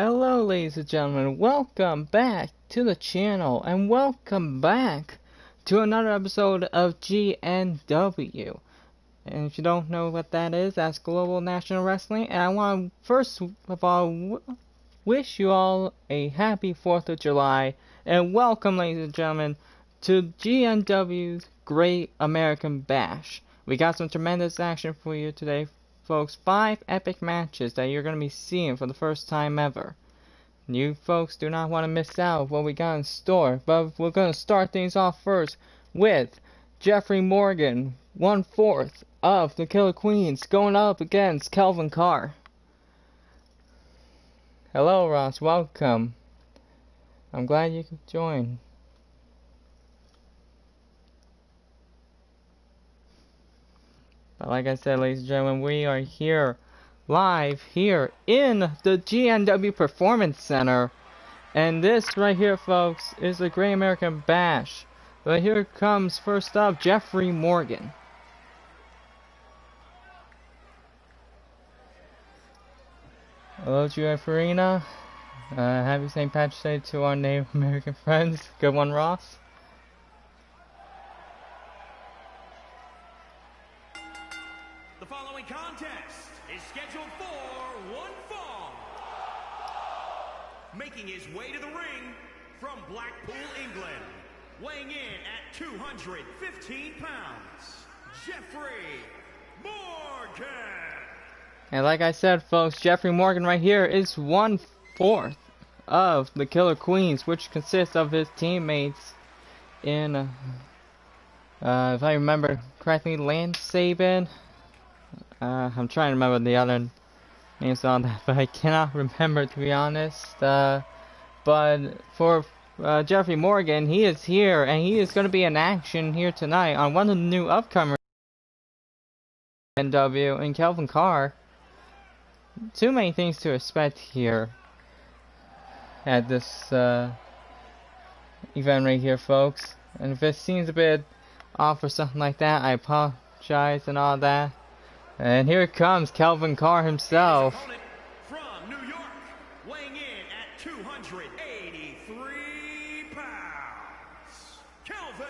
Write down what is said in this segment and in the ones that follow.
Hello ladies and gentlemen, welcome back to the channel and welcome back to another episode of GNW. And if you don't know what that is, that's Global National Wrestling. And I want to first of all wish you all a happy 4th of July and welcome ladies and gentlemen to GNW's Great American Bash. We got some tremendous action for you today, folks. 5 epic matches that you're going to be seeing for the first time ever. You folks do not want to miss out what we got in store. But we're going to start things off first with Jeffrey Morgan, 1/4 of the Killer Queens, going up against Kelvin Carr. Hello Ross, welcome. I'm glad you could join. But like I said, ladies and gentlemen, we are here, live here in the GNW Performance Center. And this right here, folks, is the Great American Bash. But here comes, first up, Jeffrey Morgan. Hello, GF Arena. Happy St. Patrick's Day to our Native American friends. Good one, Ross. The following contest is scheduled for one fall. Making his way to the ring from Blackpool, England, weighing in at 215 pounds, Jeffrey Morgan. And like I said, folks, Jeffrey Morgan right here is 1/4 of the Killer Queens, which consists of his teammates in, if I remember correctly, Lance Sabin. I'm trying to remember the other names on that, but I cannot remember, to be honest. But for Jeffrey Morgan, he is here, and he is going to be in action here tonight on one of the new upcomers, GNW, and Kelvin Carr. Too many things to expect here at this event right here, folks. And if it seems a bit off or something like that, I apologize and all that. And here comes Kelvin Carr himself. From New York, weighing in at 283 pounds, Kelvin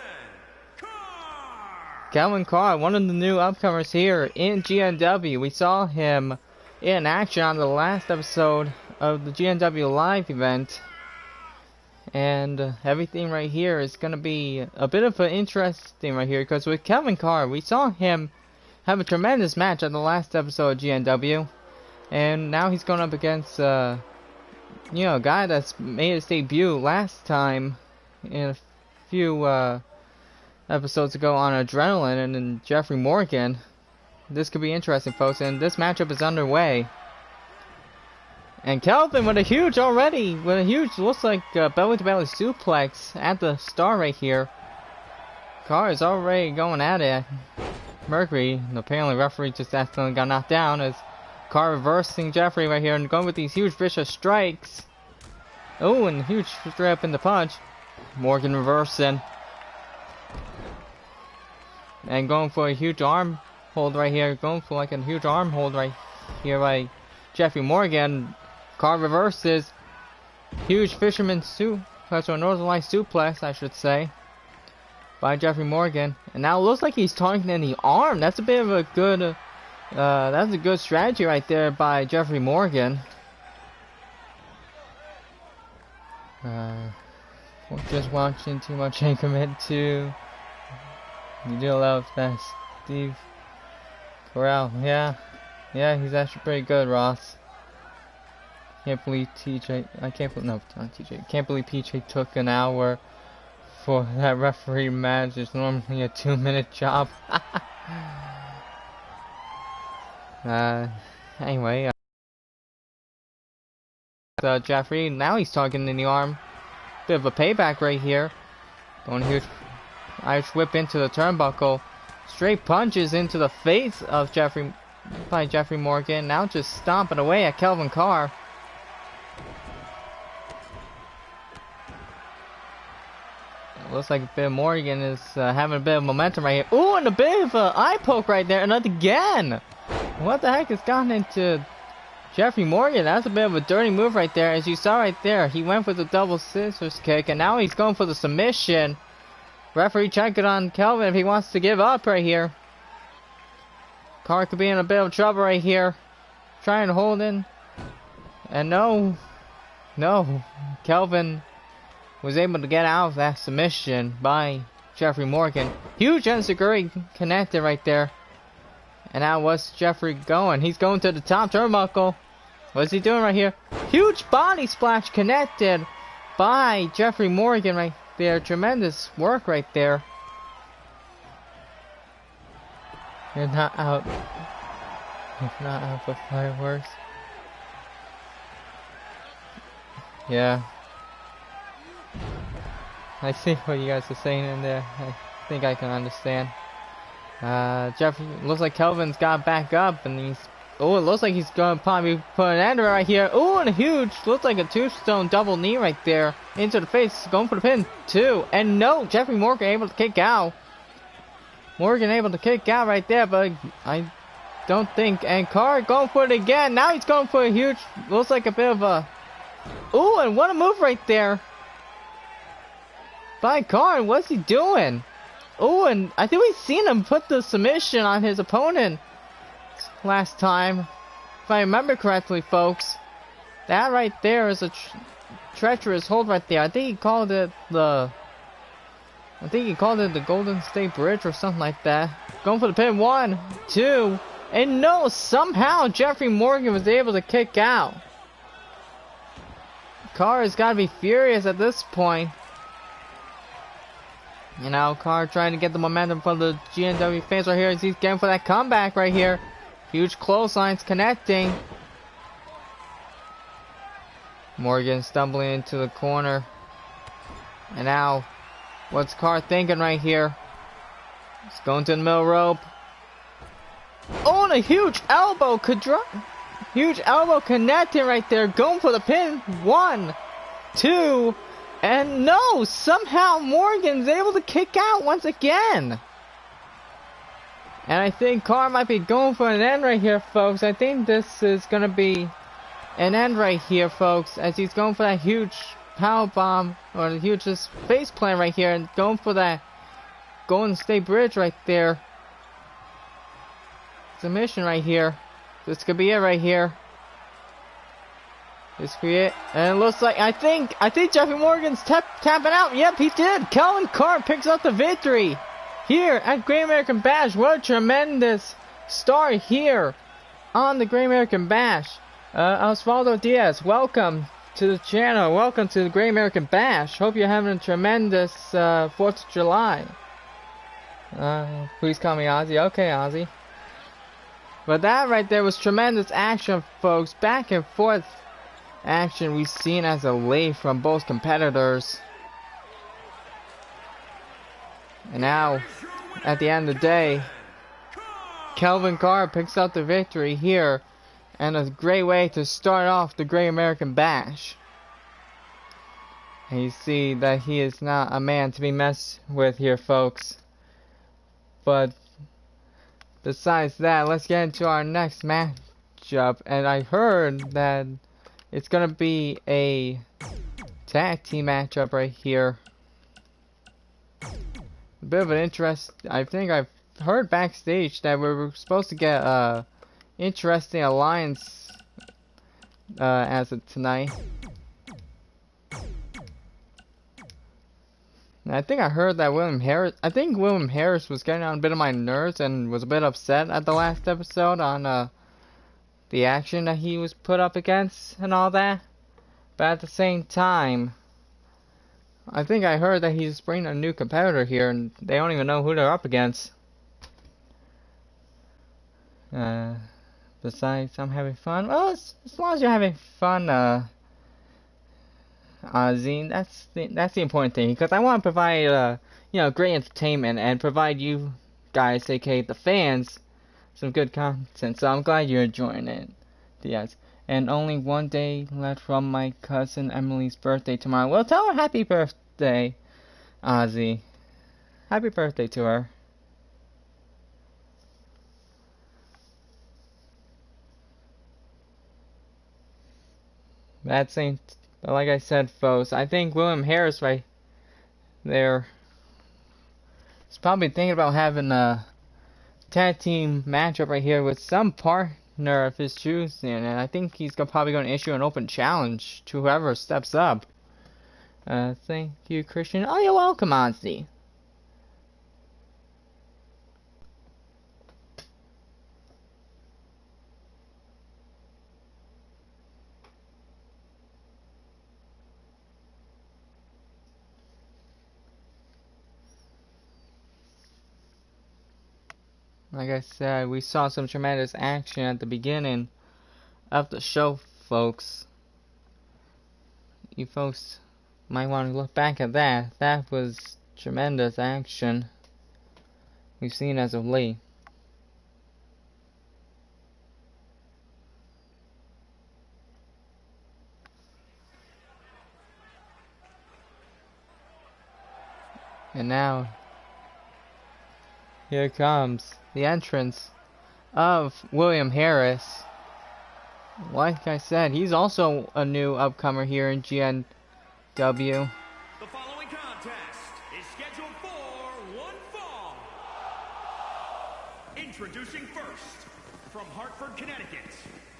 Carr. Kelvin Carr, one of the new upcomers here in GNW. We saw him in action on the last episode of the GNW Live event. And everything right here is going to be a bit of an interesting right here, because with Kelvin Carr, we saw him have a tremendous match on the last episode of GNW, and now he's going up against a guy that's made his debut last time in a few episodes ago on Adrenaline, and then Jeffrey Morgan. This could be interesting, folks, and this matchup is underway. And Kelvin with a huge looks like belly-to-belly suplex at the start right here. Carr is already going at it. Mercury, apparently referee just accidentally got knocked down as Carr reversing Jeffrey right here and going with these huge vicious strikes. Oh, and huge straight up in the punch. Morgan reversing. And going for a huge arm hold right here. Going for like a huge arm hold right here by Jeffrey Morgan. Carr reverses. Huge fisherman suplex, or Northern Light suplex, I should say, by Jeffrey Morgan. And now it looks like he's targeting the arm. That's a bit of a good that's a good strategy right there by Jeffrey Morgan. Just watching too much and commit to. You do love that Steve Corral. Yeah, he's actually pretty good, Ross. Can't believe Can't believe PJ took an hour for that referee match. It's normally a 2-minute job. Anyway, Jeffrey, now he's targeting in the arm. Bit of a payback right here. Going huge Irish whip into the turnbuckle. Straight punches into the face of Jeffrey Morgan. Now just stomping away at Kelvin Carr. Looks like a bit Morgan is having a bit of momentum right here. Ooh, and a bit of an eye poke right there. And again, what the heck has gotten into Jeffrey Morgan, that's a bit of a dirty move right there. As you saw right there, he went for the double scissors kick, and now he's going for the submission. Referee checking on Kelvin if he wants to give up right here. Carr could be in a bit of trouble right here. Trying to hold in. And no. Kelvin was able to get out of that submission by Jeffrey Morgan. Huge enziguri connected right there. And now what's Jeffrey going? He's going to the top turnbuckle. What's he doing right here? Huge body splash connected by Jeffrey Morgan right there. Tremendous work right there. You're not out. You're not out for fireworks. Yeah. I see what you guys are saying in there. I think I can understand. Jeffrey, looks like Kelvin's got back up and he's... Oh, it looks like he's going to probably put an end right here. Oh, and a huge, looks like a tombstone double knee right there. Into the face, going for the pin. 2. And no, Jeffrey Morgan able to kick out. Morgan able to kick out right there, but I don't think. And Carr going for it again. Now he's going for a huge, looks like a bit of a... Oh, and what a move right there by Carr. What's he doing? Oh, and I think we've seen him put the submission on his opponent last time. If I remember correctly, folks. That right there is a treacherous hold right there. I think he called it the... Golden State Bridge or something like that. Going for the pin. 1, 2, and no, somehow Jeffrey Morgan was able to kick out. Carr has got to be furious at this point. You know, Carr trying to get the momentum from the GNW fans right here as he's getting for that comeback right here. Huge clotheslines connecting. Morgan stumbling into the corner. And now, what's Carr thinking right here? He's going to the middle rope. Oh, and a huge elbow could drop. Huge elbow connecting right there. Going for the pin. 1, 2, and no! Somehow Morgan's able to kick out once again. And I think Carr might be going for an end right here, folks. I think this is going to be an end right here, folks. As he's going for that huge powerbomb. Or the huge face plant right here. And going for that Golden State Bridge right there. Submission right here. This could be it right here. This could be it. And it looks like, I think Jeffrey Morgan's tapping out. Yep, he did. Kelvin Carr picks up the victory here at Great American Bash. What a tremendous start here on the Great American Bash. Osvaldo Diaz, welcome to the channel. Welcome to the Great American Bash. Hope you're having a tremendous 4th of July. Please call me Ozzy. Okay, Ozzy. But that right there was tremendous action, folks. Back and forth action we've seen as of late from both competitors. And now, at the end of the day, Kelvin Carr picks up the victory here. And a great way to start off the Great American Bash. And you see that he is not a man to be messed with here, folks. But besides that, let's get into our next matchup. And I heard that it's going to be a tag team matchup right here. A bit of an interest. I think I've heard backstage that we were supposed to get a interesting alliance as of tonight. And I think I heard that William Harris was getting on a bit of my nerves and was a bit upset at the last episode on the action that he was put up against and all that. But at the same time, I think I heard that he's bringing a new competitor here and they don't even know who they're up against. Besides, I'm having fun. Well, as long as you're having fun, Ozzy, that's the important thing. Because I want to provide, great entertainment and provide you guys, aka the fans, some good content. So I'm glad you're enjoying it. Yes. And only one day left from my cousin Emily's birthday tomorrow. Well, tell her happy birthday, Ozzy. Happy birthday to her. That same, but like I said, folks, I think William Harris right there is probably thinking about having a tag team matchup right here with some partner of his choosing, and I think he's probably going to issue an open challenge to whoever steps up. Thank you, Christian. Oh, you're welcome, Ozzy. Like I said, we saw some tremendous action at the beginning of the show, folks. You folks might want to look back at that. That was tremendous action we've seen as of late. And now, here comes the entrance of William Harris. Like I said, he's also a new upcomer here in GNW. The following contest is scheduled for one fall. Introducing first, from Hartford, Connecticut,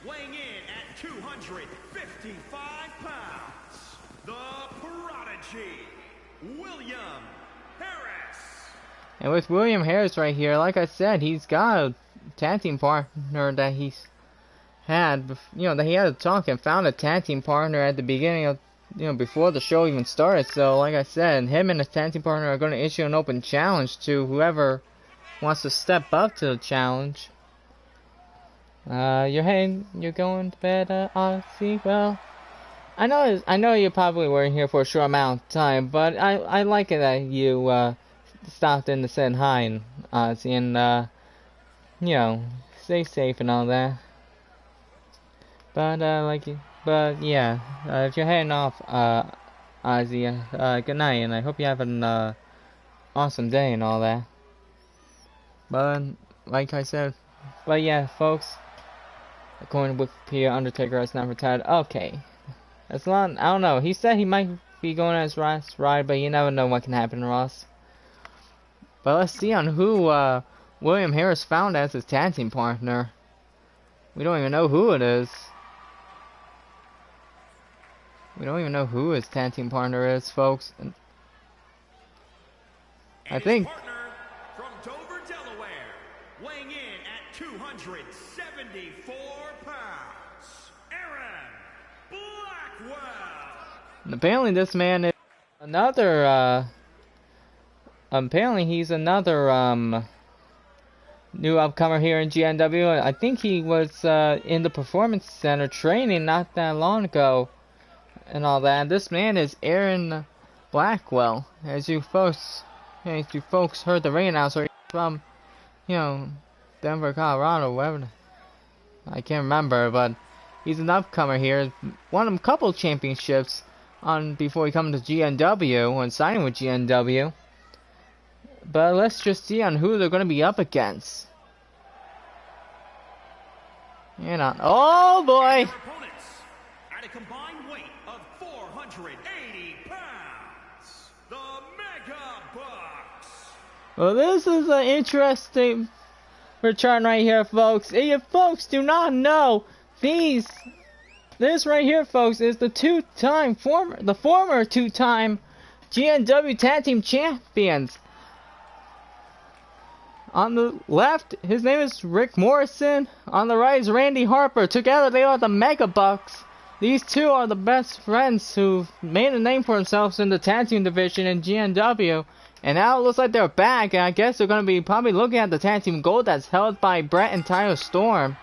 weighing in at 255 pounds, the Prodigy, William Harris. And with William Harris right here, like I said, he's got a tag team partner that he's had, that he had to talk and found a tag team partner at the beginning of, before the show even started. So, like I said, him and his tag team partner are going to issue an open challenge to whoever wants to step up to the challenge. You're going to bed, Ozzy? Well, I know you probably weren't here for a short amount of time, but I like it that you, stopped in to say hi, Ozzy, and, stay safe and all that. But, yeah, if you're heading off, Ozzy, good night, and I hope you have an, awesome day and all that. But, like I said, but yeah, folks, according to Wikipedia, Undertaker has not retired. Okay, that's not, I don't know, he said he might be going on his last ride, but you never know what can happen, Ross. But let's see on who, William Harris found as his tag team partner. We don't even know who it is. We don't even know who his tag team partner is, folks. And I think Partner from Dover, Delaware, weighing in at 274 pounds, Aaron Blackwell. and apparently this man is another, apparently he's another, new upcomer here in GNW. I think he was, in the Performance Center training not that long ago. And all that. This man is Aaron Blackwell. As you folks heard the ring announcer from, Denver, Colorado, wherever. I can't remember, but he's an upcomer here. Won a couple championships before he come to GNW and signing with GNW. But let's just see on who they're going to be up against. Oh boy! At a combined weight of 480 pounds, the Mega Bucks. Well, this is an interesting return right here, folks. If you folks do not know, this right here, folks, is the former two-time GNW Tag Team Champions. On the left, his name is Rick Morrison. On the right is Randy Harper. Together, they are the Mega Bucks. These two are the best friends who've made a name for themselves in the tag team division in GNW. And now it looks like they're back, and I guess they're going to be probably looking at the tag team gold that's held by Brett and Tyler Storm.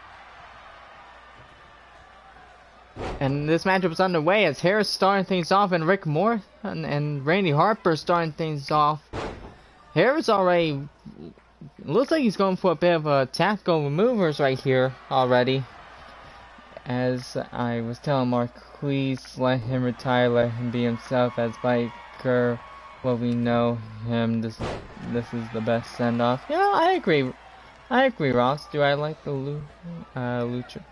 And this matchup is underway as Harris starting things off and Rick Moore and Randy Harper starting things off. Harris already looks like he's going for a bit of a tactical maneuvers right here already. As I was telling Mark, please let him retire, let him be himself as biker. Well, we know him. This is the best send off. Yeah, I agree, Ross. Do I like the Lucha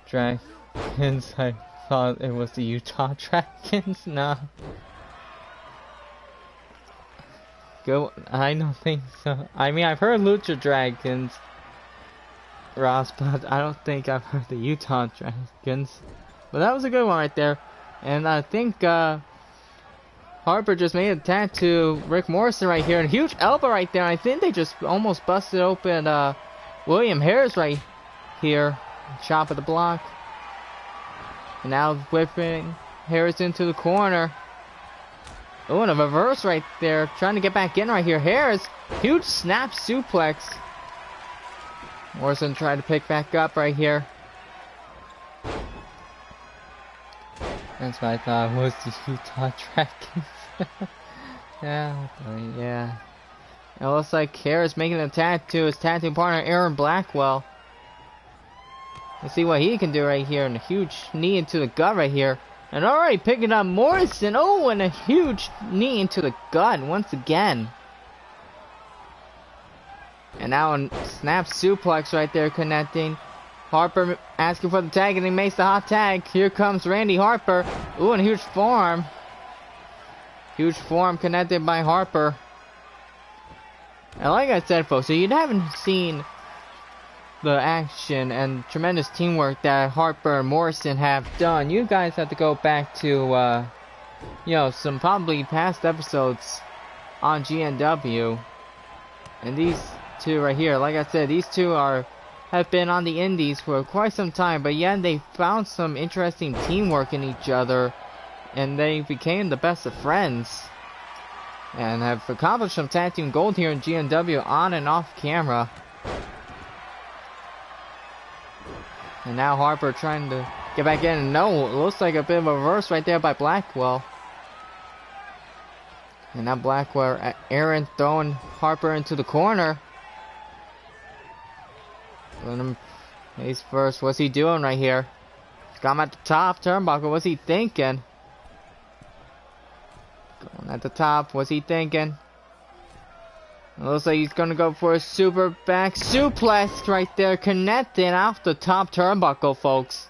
Dragons? I thought it was the Utah Dragons. No. Go. I don't think so. I mean, I've heard Lucha Dragons, Ross, but I don't think I've heard the Utah Dragons. But that was a good one right there. And I think Harper just made a tag to Rick Morrison right here. And huge elbow right there. I think they just almost busted open William Harris right here. Chop at the block. And now whipping Harris into the corner. Oh, and a reverse right there. Trying to get back in right here. Harris, huge snap suplex. Morrison tried to pick back up right here. That's what I thought was the Utah Dragons. yeah. It looks like Harris making an attack to his tag team partner, Aaron Blackwell. Let's see what he can do right here. And a huge knee into the gut right here. And already picking up Morrison. Oh, and a huge knee into the gut once again. And now a snap suplex right there connecting. Harper asking for the tag and he makes the hot tag. Here comes Randy Harper. Ooh, and a huge forearm. Huge forearm connected by Harper. And like I said, folks, so you haven't seen the action and tremendous teamwork that Harper and Morrison have done. You guys have to go back to, some probably past episodes on GNW. And these two right here, like I said, these two have been on the indies for quite some time, but yet they found some interesting teamwork in each other, and they became the best of friends. And have accomplished some tag team gold here in GNW on and off camera. And now Harper trying to get back in. No, it looks like a bit of a reverse right there by Blackwell. And now Blackwell, Aaron throwing Harper into the corner. He's first. What's he doing right here? Got him at the top turnbuckle. What's he thinking? Going at the top. What's he thinking? It looks like he's going to go for a super back suplex right there, connecting off the top turnbuckle, folks.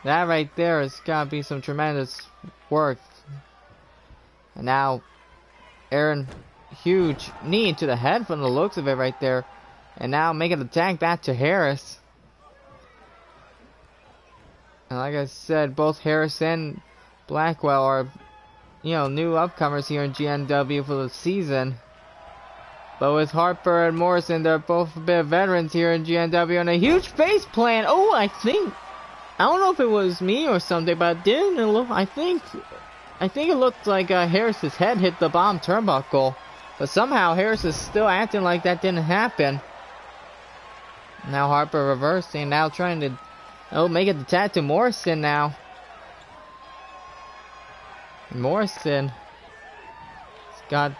That right there has got to be some tremendous work. And now, Aaron, huge knee into the head from the looks of it right there. And now making the tag back to Harris. And like I said, both Harris and Blackwell are new upcomers here in GNW for the season. But with Harper and Morrison, they're both a bit of veterans here in GNW. And a huge face plant. Oh, I don't know if it was me or something, but it didn't look, I think it looked like Harris's head hit the bottom turnbuckle. But somehow Harris is still acting like that didn't happen. Now Harper reversing, now trying to make it the tag to Morrison now. Morrison has got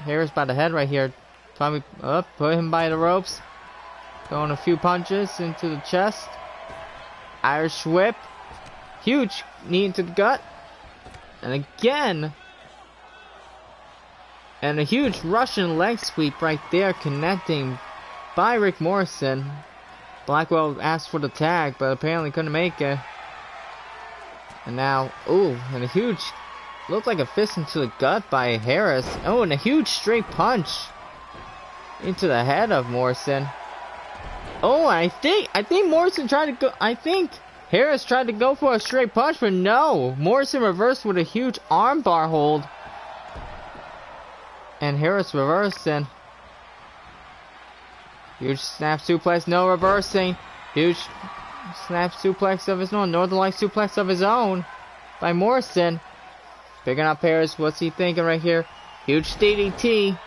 Harris by the head right here. Probably put him by the ropes. Throwing a few punches into the chest. Irish whip. Huge knee into the gut. And again. And a huge Russian leg sweep right there connecting by Rick Morrison. Blackwell asked for the tag, but apparently couldn't make it. And now, and a huge, looked like a fist into the gut by Harris. Oh, and a huge straight punch into the head of Morrison. Oh, I think Morrison tried to go, I think Harris tried to go for a straight punch, but no. Morrison reversed with a huge armbar hold. And Harris reversing. Huge snap suplex, no reversing. Huge snap suplex of his own, Northern Light suplex of his own by Morrison. Picking up Harris, what's he thinking right here? Huge DDT.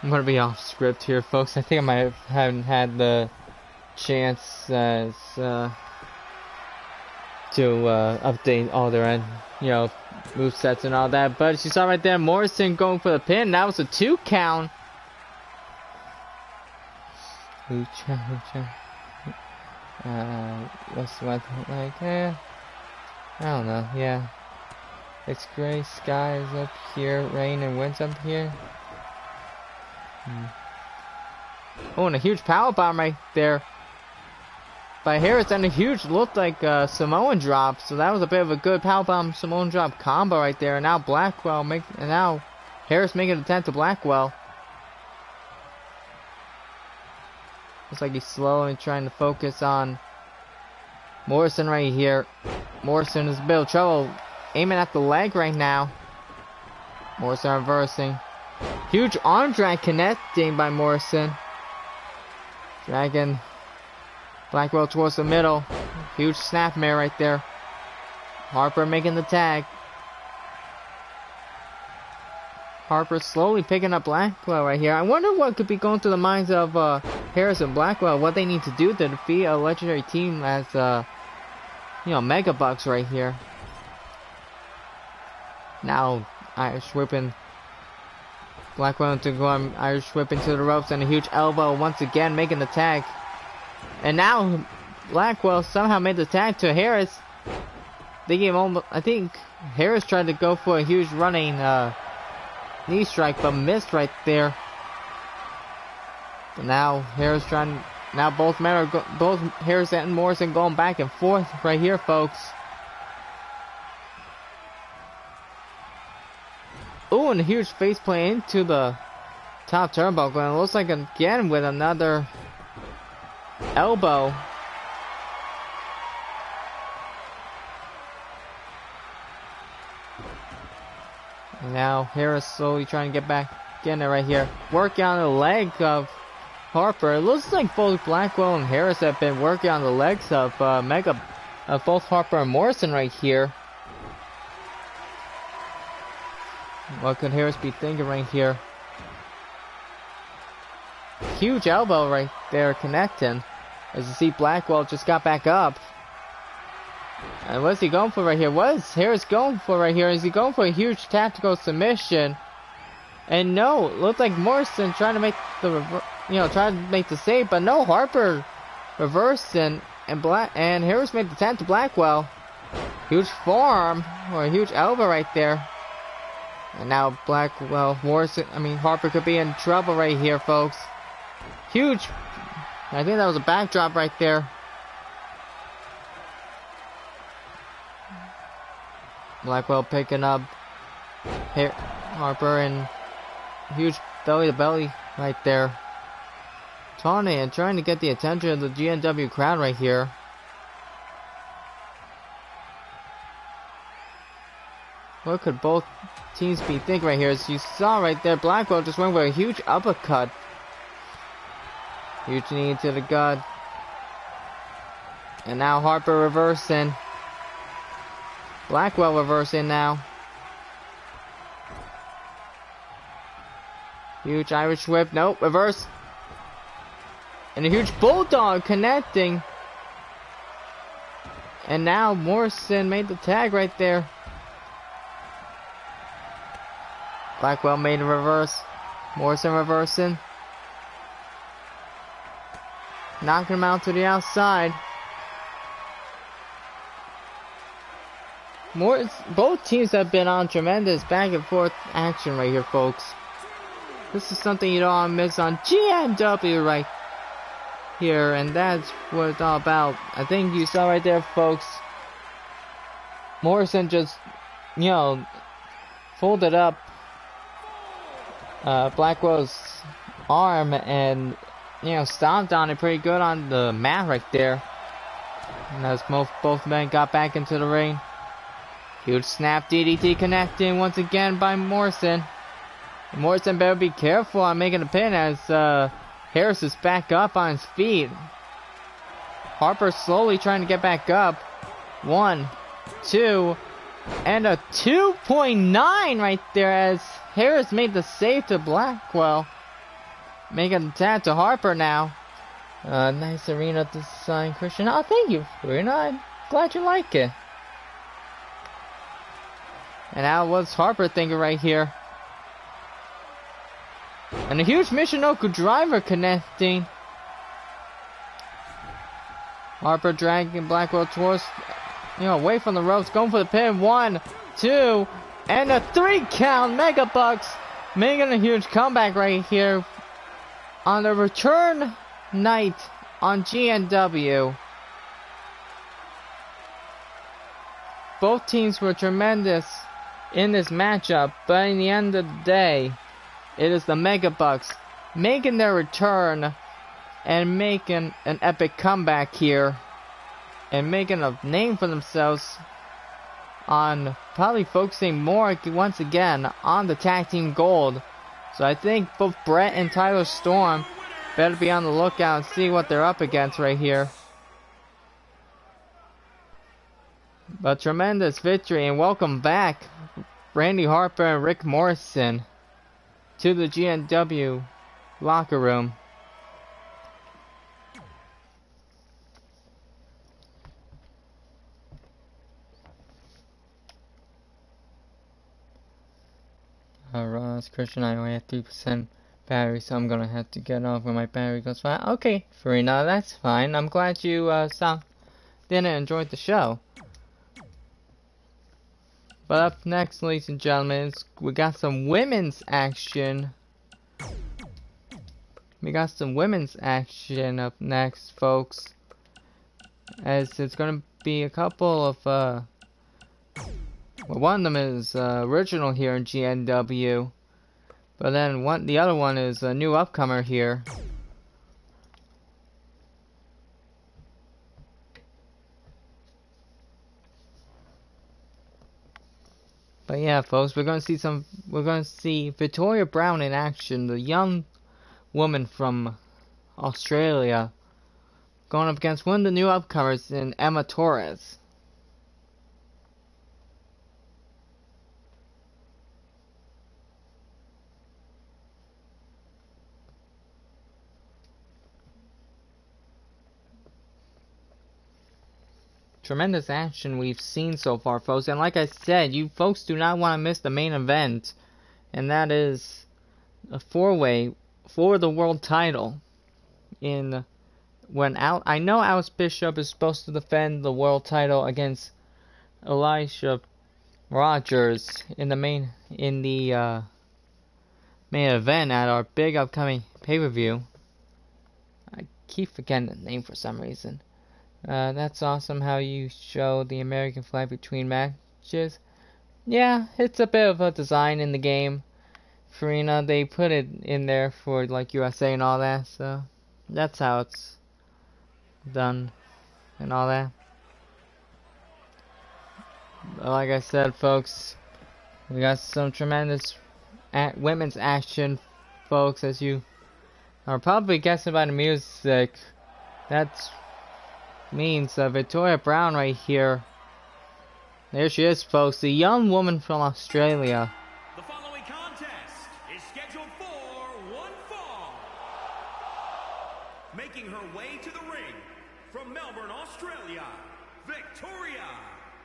I'm gonna be off script here, folks. I think I haven't had the chance to update all their movesets and all that. But as you saw right there, Morrison going for the pin. That was a 2 count. What's what like? I don't know. Yeah, it's gray skies up here, rain and winds up here. Oh, and a huge power bomb right there. by Harris, and a huge looked like Samoan drop. So that was a bit of a good powerbomb Samoan drop combo right there. And now now Harris making an attempt to Blackwell. Looks like he's slowly trying to focus on Morrison right here. Morrison is a bit of trouble aiming at the leg right now. Morrison reversing. Huge arm drag connecting by Morrison. Dragging Blackwell towards the middle. Huge snapmare right there. Harper making the tag. Harper slowly picking up Blackwell right here. I wonder what could be going through the minds of Harris and Blackwell. What they need to do to defeat a legendary team as, Mega Bucks right here. Now, Irish whipping Blackwell into going Irish whip into the ropes, and a huge elbow once again making the tag. And now Blackwell somehow made the tag to Harris. They gave almost, I think Harris tried to go for a huge running knee strike, but missed right there. But now Harris both men are both Harris and Morrison going back and forth right here, folks. Ooh, and a huge face play into the top turnbuckle, and it looks like again with another elbow. And now Harris slowly trying to get back in there right here. Working on the leg of Harper. It looks like both Blackwell and Harris have been working on the legs of both Harper and Morrison right here. What could Harris be thinking right here? Huge elbow right there connecting. As you see, Blackwell just got back up. And what's he going for right here? What is Harris going for right here? Is he going for a huge tactical submission? And no, it looked like Morrison trying to make the save, but no, Harper reversing, and Harris made the attempt to Blackwell. Huge forearm or a huge elbow right there. And now Harper could be in trouble right here, folks. Huge. I think that was a backdrop right there. Blackwell picking up Harper, and huge belly to belly right there. Taunting and trying to get the attention of the GNW crowd right here. What could both teams be thinking right here? As you saw right there, Blackwell just went for a huge uppercut. Huge knee to the gut. And now Harper reversing. Blackwell reversing now. Huge Irish whip. Nope, reverse. And a huge bulldog connecting. And now Morrison made the tag right there. Blackwell made a reverse. Morrison reversing. Knocking him out to the outside. Both teams have been on tremendous back and forth action right here, folks. This is something you don't want to miss on GNW right here, and that's what it's all about. I think you saw right there, folks. Morrison just, folded up Blackwell's arm and, stomped on it pretty good on the mat right there. And as both men got back into the ring. Huge snap DDT connecting once again by Morrison. Morrison better be careful on making a pin as Harris is back up on his feet. Harper slowly trying to get back up. 1, 2, and a 2.9 right there as Harris made the save to Blackwell. Making the tag to Harper now. Nice arena design, Christian. Oh, thank you, Arena. I'm glad you like it. And now what's Harper thinking right here? And a huge Michinoku driver connecting. Harper dragging Blackwell towards, away from the ropes, going for the pin. 1, 2, and a 3 count. Mega Bucks making a huge comeback right here on the return night on GNW. both teams were tremendous in this matchup, but in the end of the day, it is the Mega Bucks making their return and making an epic comeback here and making a name for themselves on probably focusing more once again on the tag team gold. So I think both Brett and Tyler Storm better be on the lookout and see what they're up against right here. But tremendous victory, and welcome back Randy Harper and Rick Morrison to the GNW locker room. Ross, Christian, I only have 3% battery, so I'm gonna have to get off when my battery goes flat. Okay, Farina, that's fine. I'm glad you stopped in and enjoyed the show. But up next, ladies and gentlemen, we got some women's action. We got some women's action up next, folks. As it's gonna be a couple of well, one of them is original here in GNW, but then the other one is a new upcomer here. But yeah, folks, we're gonna see Victoria Brown in action, the young woman from Australia, going up against one of the new upcomers in Emma Torres. Tremendous action we've seen so far, folks, and like I said, you folks do not want to miss the main event, and that is a four-way for the world title. I know Alice Bishop is supposed to defend the world title against Elisha Rogers in the main event at our big upcoming pay-per-view. I keep forgetting the name for some reason. That's awesome how you show the American flag between matches. Yeah, it's a bit of a design in the game. Farina, they put it in there for like USA and all that, so that's how it's done and all that. But like I said, folks, we got some tremendous women's action, folks, as you are probably guessing by the music. That's means Victoria Brown right here. There she is, folks, the young woman from Australia. The following contest is scheduled for one fall. Making her way to the ring from Melbourne, Australia, Victoria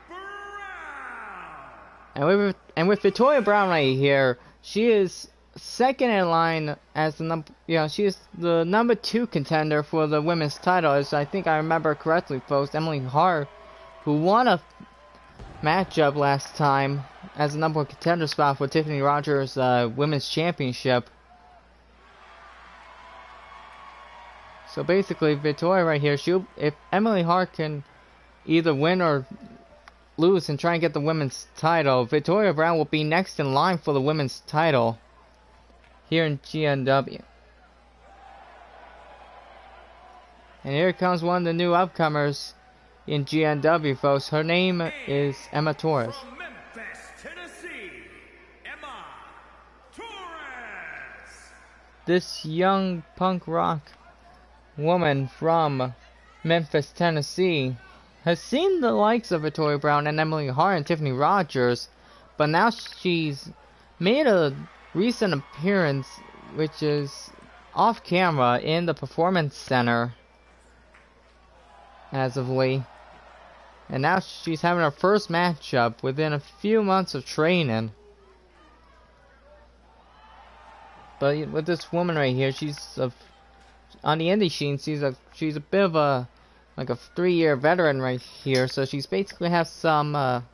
Brown. And with Victoria Brown right here, she is second in line as the she is the number 2 contender for the women's title, as I think I remember correctly, folks. Emily Hart, who won a matchup last time as the number 1 contender spot for Tiffany Rogers' women's championship. So basically, Victoria right here, if Emily Hart can either win or lose and try and get the women's title, Victoria Brown will be next in line for the women's title here in GNW. And here comes one of the new upcomers in GNW, folks. Her name is Emma Torres. From Memphis, Tennessee, Emma Torres. This young punk rock woman from Memphis, Tennessee has seen the likes of Victoria Brown and Emily Hart and Tiffany Rogers, but now she's made a recent appearance, which is off camera in the Performance Center as of late, and now she's having her first matchup within a few months of training. But with this woman right here, on the indie scene, she's a bit of a 3-year veteran right here, so she's basically has some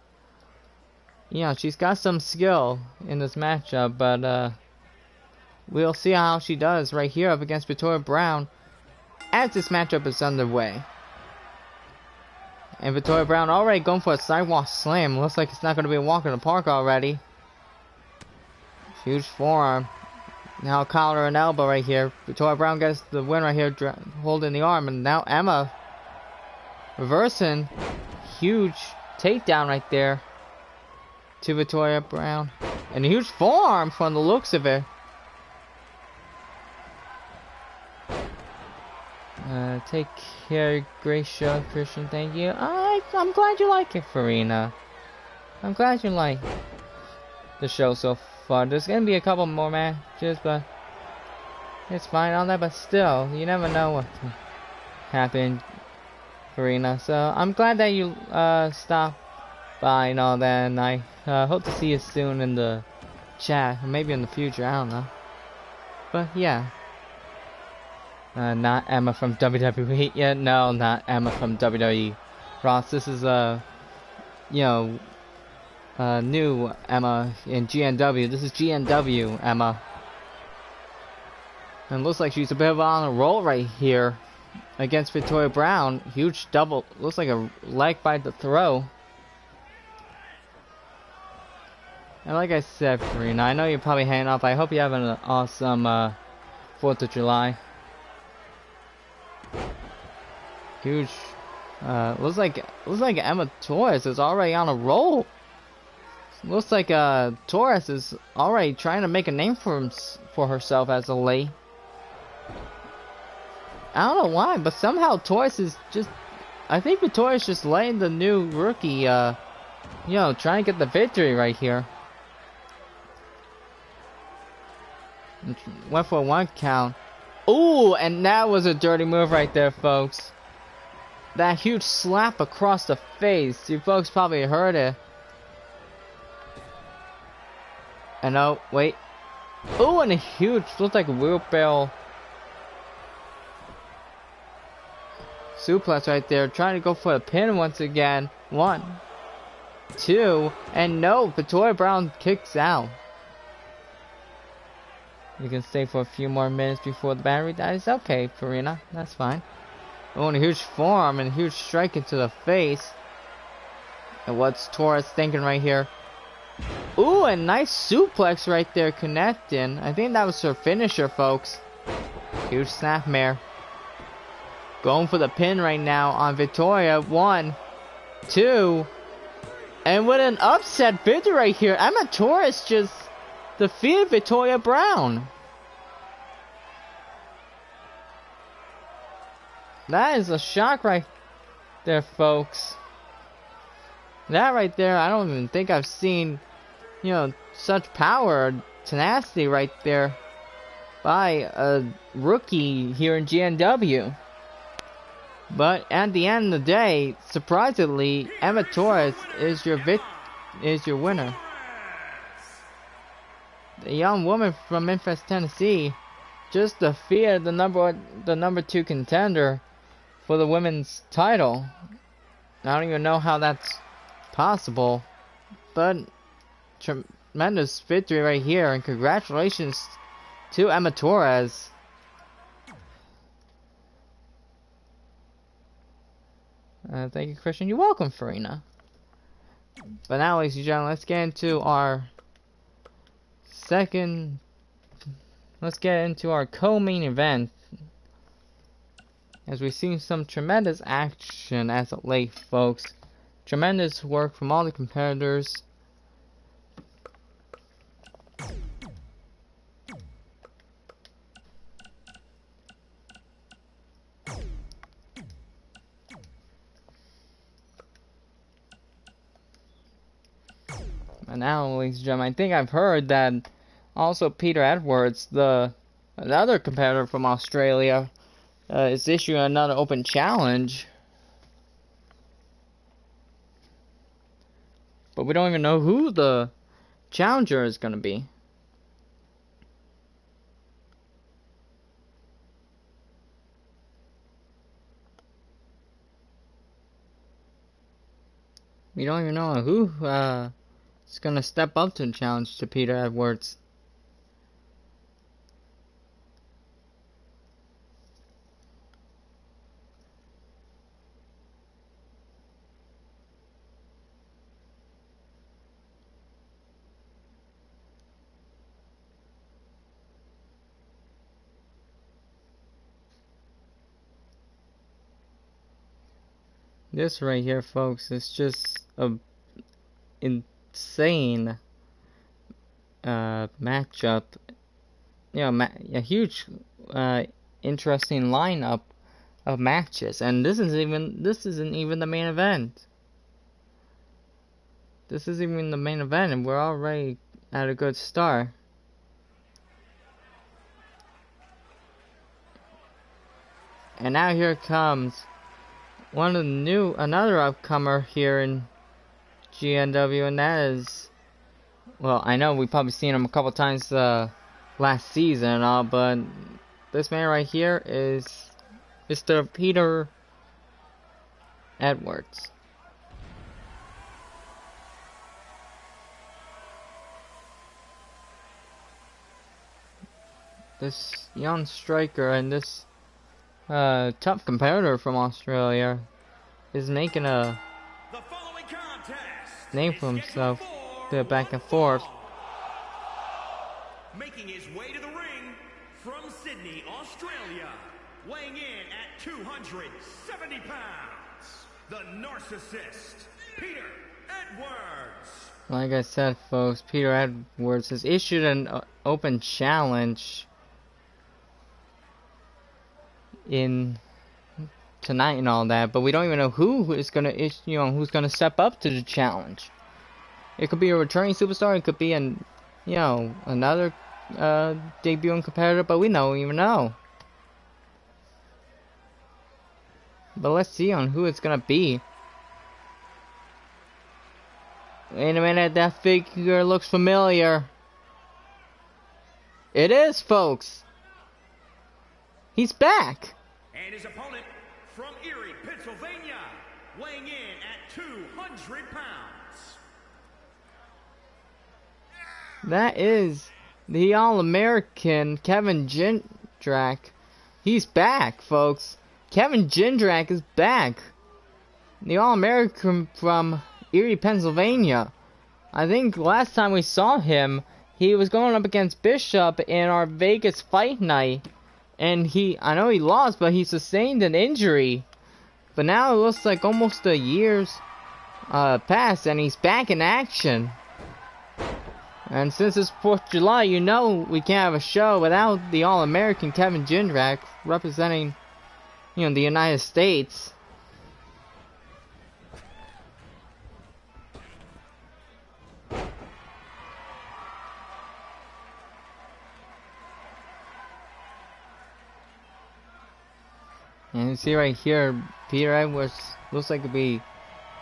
she's got some skill in this matchup, but we'll see how she does right here up against Victoria Brown as this matchup is underway. And Victoria Brown already going for a sidewalk slam. Looks like it's not going to be a walk in the park already. Huge forearm. Now collar and elbow right here. Victoria Brown gets the win right here, holding the arm. And now Emma reversing. Huge takedown right there to Victoria Brown. And a huge forearm from the looks of it. Take care, great show, Christian. Thank you. I'm glad you like it, Farina. I'm glad you like the show so far. There's gonna be a couple more matches, but it's fine on that. But still, you never know what can happen, Farina. So I'm glad that you stopped by and all that, and I hope to see you soon in the chat, or maybe in the future. I don't know. But yeah. Not Emma from WWE. Yeah, no, not Emma from WWE. Ross, this is new Emma in GNW. This is GNW Emma. And looks like she's a bit on a roll right here against Victoria Brown. Huge double. Looks like a leg by the throw. And like I said, Karina, I know you're probably hanging up. I hope you have an awesome 4th of July. Huge. Looks like Emma Torres is already on a roll. Looks like Torres is already trying to make a name for herself as a late. I don't know why, but somehow Torres is just. I think Victoria's just letting the new rookie, trying to get the victory right here. Went for a 1 count. Ooh, and that was a dirty move right there, folks. That huge slap across the face. You folks probably heard it. And oh, wait. Ooh, and a huge, looks like a wheelbarrow suplex right there. Trying to go for a pin once again. 1, 2, and no, Victoria Brown kicks out. You can stay for a few more minutes before the battery dies. Okay, Farina, that's fine. Oh, and a huge forearm and a huge strike into the face. And what's Torres thinking right here? Ooh, a nice suplex right there connecting. I think that was her finisher, folks. Huge snapmare. Going for the pin right now on Victoria. 1, 2. And with an upset victory right here, Emma Torres just defeated Victoria Brown. That is a shock right there, folks. That right there, I don't even think I've seen, such power or tenacity right there by a rookie here in GNW. But at the end of the day, surprisingly, Emma Torres is your winner. The young woman from Memphis, Tennessee, just defeated the number 2 contender for the women's title. I don't even know how that's possible, but tremendous victory right here, and congratulations to Emma Torres. Thank you, Christian. You're welcome, Farina. But now, ladies and gentlemen, let's get into our co-main event, as we've seen some tremendous action as of late, folks. Tremendous work from all the competitors. And now, ladies and gentlemen, I think I've heard that also Peter Edwards, another competitor from Australia, is issuing another open challenge. But we don't even know who the challenger is going to be. We don't even know who is going to step up to the challenge to Peter Edwards. This right here, folks, is just a insane matchup. You know, a huge, interesting lineup of matches, and this isn't even the main event. This isn't even the main event, and we're already at a good start. And now here comes another upcomer here in GNW, and that is, well, I know we've probably seen him a couple times last season and all, but this man right here is Mr. Peter Edwards. This young striker and this tough competitor from Australia is making a name for himself, a bit back and forth. Making his way to the ring from Sydney, Australia, weighing in at 270 pounds, the narcissist, Peter Edwards. Like I said, folks, Peter Edwards has issued an open challenge in tonight and all that, but we don't even know who is gonna who's gonna step up to the challenge. It could be a returning superstar, it could be another debuting competitor, but we don't even know. But let's see on who it's gonna be. Wait a minute, that figure looks familiar. It is, folks. He's back. And his opponent from Erie, Pennsylvania, weighing in at 200 pounds. That is the All-American Kevin Jindrak. He's back, folks. Kevin Jindrak is back. The All-American from Erie, Pennsylvania. I think last time we saw him, he was going up against Bishop in our Vegas fight night. And I know he lost, but he sustained an injury. But now it looks like almost a year's passed, and he's back in action. And since it's 4th of July, you know we can't have a show without the All-American Kevin Jindrak representing, the United States. And you see right here, Peter Edwards looks like it'd be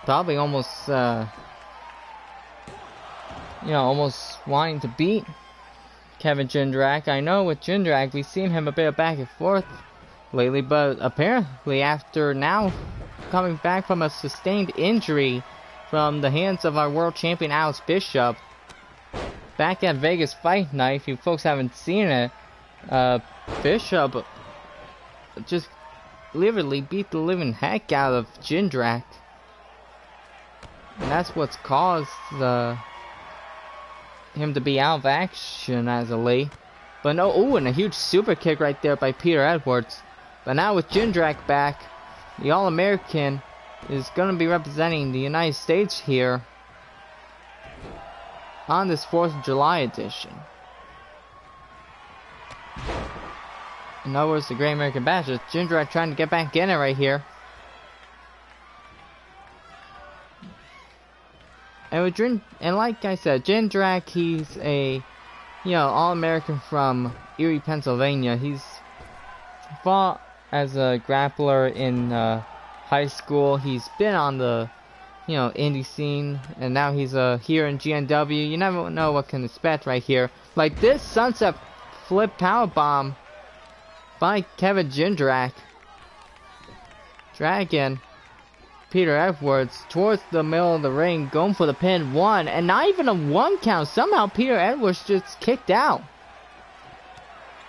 probably almost, almost wanting to beat Kevin Jindrak. I know with Jindrak, we've seen him a bit back and forth lately, but apparently after now coming back from a sustained injury from the hands of our world champion Alex Bishop, back at Vegas Fight Night, if you folks haven't seen it, Bishop just literally beat the living heck out of Jindrak. And that's what's caused him to be out of action as of late. But no, and a huge super kick right there by Peter Edwards. But now with Jindrak back, the All-American is going to be representing the United States here on this 4th of July edition. In other words, the Great American Bash. It's Jindrak trying to get back in it right here. And like I said, Jindrak, he's a, All-American from Erie, Pennsylvania. He's fought as a grappler in high school. He's been on the, indie scene, and now he's here in GNW. You never know what can expect right here. Like this sunset flip powerbomb by Kevin Jindrak, dragging Peter Edwards towards the middle of the ring, going for the pin. One, and not even a 1 count. Somehow Peter Edwards just kicked out.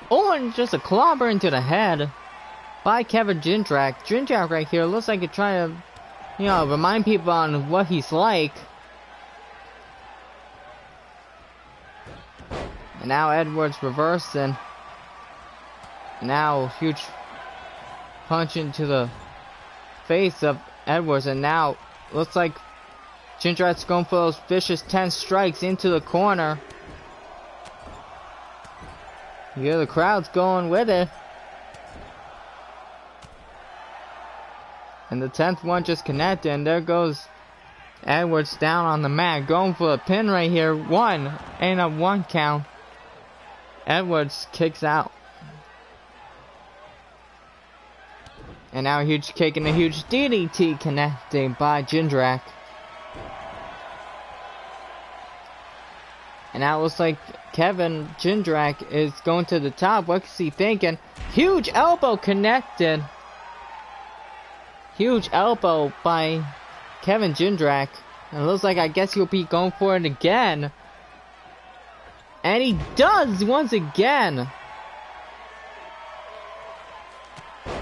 Oh, and just a clobber into the head by Kevin Jindrak. Jindrak right here looks like he's trying to, remind people on what he's like. And now Edwards reversing. Now huge punch into the face of Edwards, and now looks like Jindrak's going for those vicious 10 strikes into the corner. Yeah, the crowd's going with it. And the 10th one just connected, and there goes Edwards down on the mat, going for a pin right here. One, and a 1 count. Edwards kicks out. And now a huge kick and a huge DDT connecting by Jindrak. And now it looks like Kevin Jindrak is going to the top. What's he thinking? Huge elbow connected. Huge elbow by Kevin Jindrak. And it looks like, I guess he'll be going for it again. And he does once again.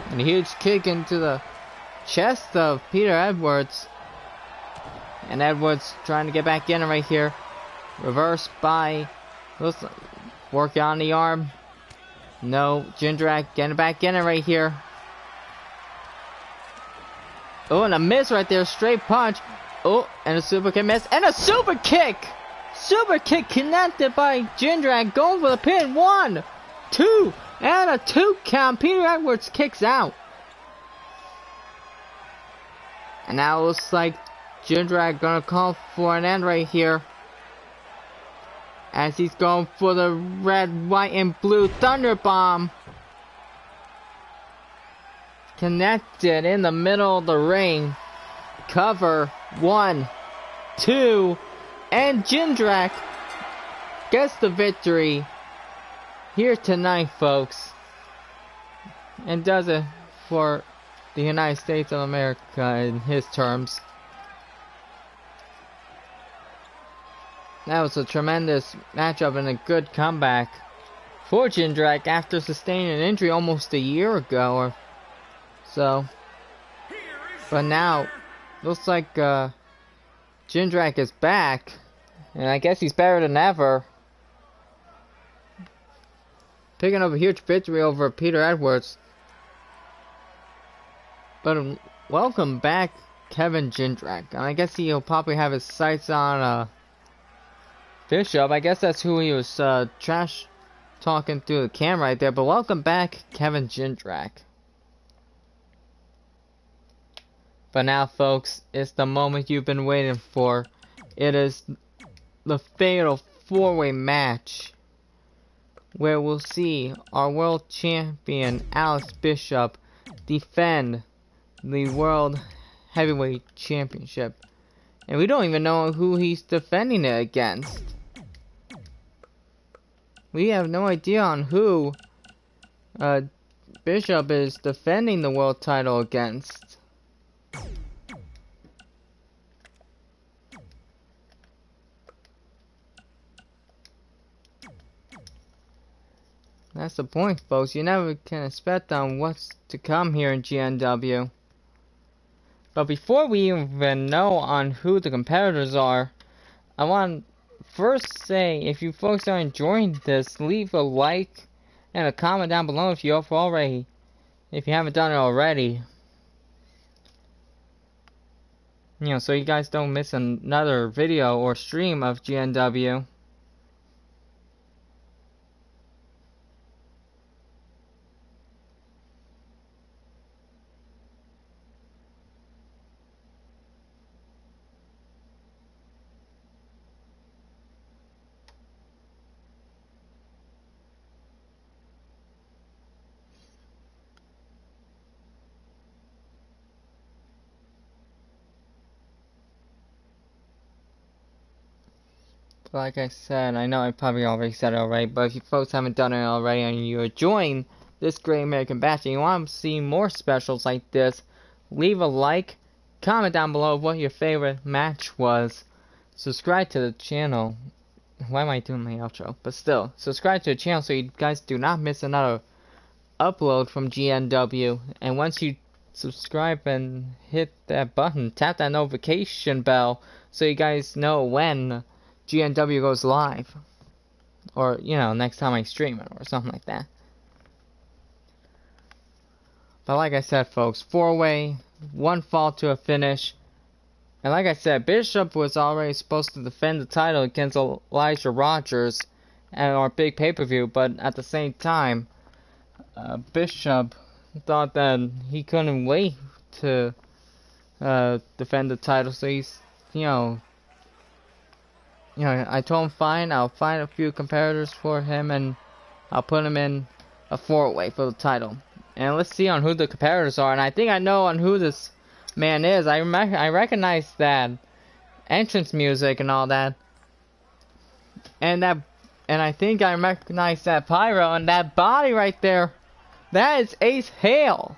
And a huge kick into the chest of Peter Edwards. And Edwards trying to get back in right here. Reversed by, working on the arm. No, Jindrak getting back in it right here. Oh, and a miss right there, straight punch. Oh, and a super kick miss, and a super kick! Super kick connected by Jindrak, going for the pin. 1, 2, and a 2 count. Peter Edwards kicks out. And now it looks like Jindrak gonna call for an end right here, as he's going for the red, white, and blue Thunder Bomb. Connected in the middle of the ring. Cover. 1, 2, and Jindrak gets the victory here tonight, folks. And does it for the United States of America in his terms. That was a tremendous matchup and a good comeback for Jindrak after sustaining an injury almost a year ago or so. But now, looks like Jindrak is back, and I guess he's better than ever. Picking up a huge victory over Peter Edwards. But welcome back, Kevin Jindrak. And I guess he'll probably have his sights on Bishop. I guess that's who he was trash talking through the camera right there. But welcome back, Kevin Jindrak. But now, folks, it's the moment you've been waiting for. It is the fatal 4-way match, where we'll see our world champion Alex Bishop defend the World Heavyweight Championship. And we don't even know who he's defending it against. We have no idea on who Bishop is defending the world title against. That's the point, folks. You never can expect on what's to come here in GNW. But before we even know on who the competitors are, I want to first say, if you folks are enjoying this, leave a like and a comment down below if you haven't done it already. You know, so you guys don't miss another video or stream of GNW. Like I said, I know I probably already said it already, but if you folks haven't done it already and you're enjoying this Great American Bash and you want to see more specials like this, leave a like, comment down below what your favorite match was, subscribe to the channel. Why am I doing my outro? But still, subscribe to the channel so you guys do not miss another upload from GNW. And once you subscribe and hit that button, tap that notification bell so you guys know when GNW goes live, or you know, next time I stream it or something like that. But like I said, folks, 4-way one fall to a finish. And like I said, Bishop was already supposed to defend the title against Elijah Rogers at our big pay-per-view, but at the same time, Bishop thought that he couldn't wait to defend the title, so he's, I told him fine, I'll find a few competitors for him and I'll put him in a 4-way for the title. And let's see on who the competitors are, and I think I know on who this man is. I recognize that entrance music and all that, and I think I recognize that pyro and that body right there. That is Ace Hale.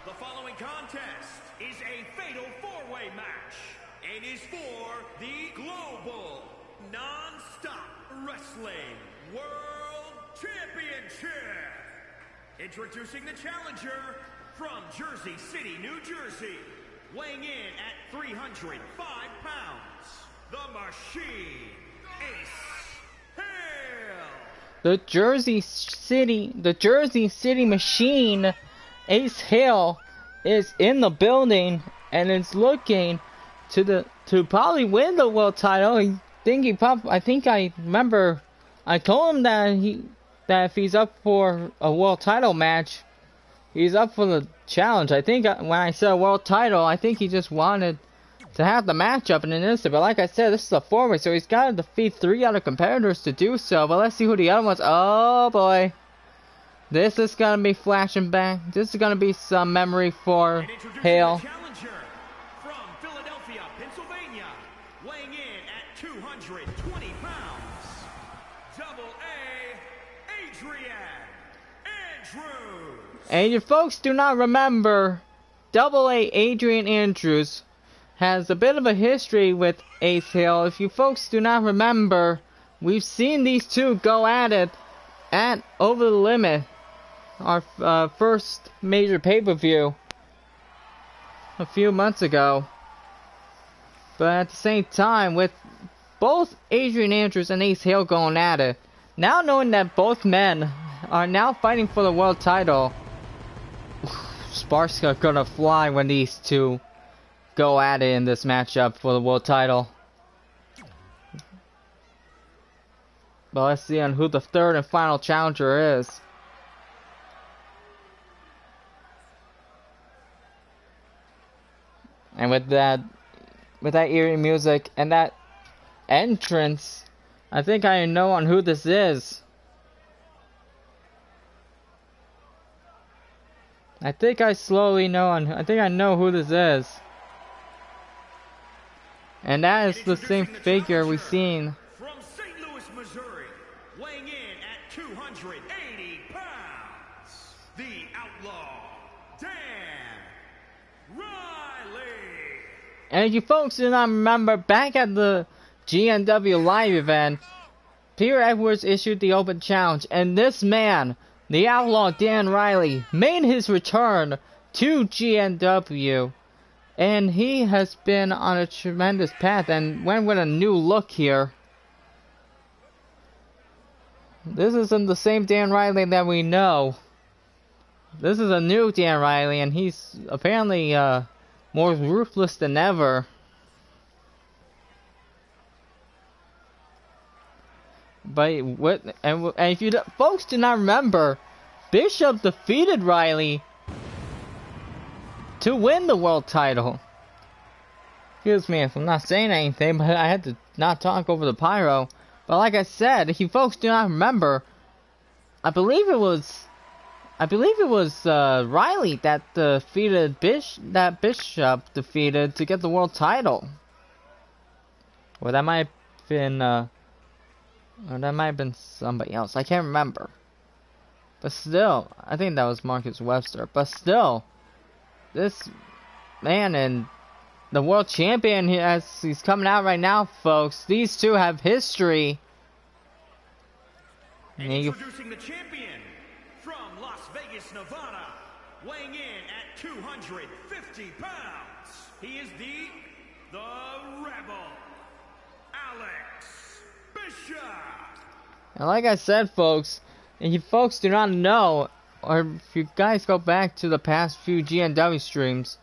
The following contest is a fatal 4-way match and is for the Global Non-Stop Wrestling World Championship. Introducing the challenger from Jersey City, New Jersey, weighing in at 305 pounds, the Machine, Ace Hale. The Jersey City Machine, Ace Hale, is in the building and is looking to probably win the world title. I think I remember I told him that if he's up for a world title match, he's up for the challenge. I think when I said world title, I think he just wanted to have the matchup in an instant. But like I said, this is a 4-way, so he's got to defeat 3 other competitors to do so. But let's see who the other ones. Oh boy, this is gonna be flashing back. This is gonna be some memory for Hale. Challenger from Philadelphia, Pennsylvania, weighing in at 220 pounds, Double A, Adrian Andrews. And if folks do not remember, Double A Adrian Andrews has a bit of a history with Ace Hale. If you folks do not remember, we've seen these two go at it at Over the Limit, our first major pay-per-view a few months ago. But at the same time, with both Adrian Andrews and Ace Hale going at it, now knowing that both men are now fighting for the world title, sparks are gonna fly when these two go at it in this matchup for the world title. But let's see on who the third and final challenger is. And with that eerie music and that entrance, I think I know on who this is. I think I know who this is. And that is the same figure we've seen. From St. Louis, Missouri, weighing in at 280 pounds, the Outlaw, Dan Riley. And if you folks do not remember, back at the GNW live event, Peter Edwards issued the open challenge, and this man, the Outlaw Dan Riley, made his return to GNW. And he has been on a tremendous path and went with a new look here. This isn't the same Dan Riley that we know. This is a new Dan Riley, and he's apparently more ruthless than ever. But if you folks do not remember, Bishop defeated Riley to win the world title. Excuse me if I'm not saying anything, but I had to not talk over the pyro. But like I said, if you folks do not remember, I believe it was Riley that defeated Bishop defeated to get the world title. Or that might have been somebody else. I can't remember. But still, I think that was Marcus Webster. But still, this man and the world champion, he's coming out right now, folks. These two have history. And introducing the champion from Las Vegas, Nevada, weighing in at 250 pounds. He is the Rebel, Alex Bishop. And like I said, folks, if you folks do not know, or if you guys go back to the past few GNW streams,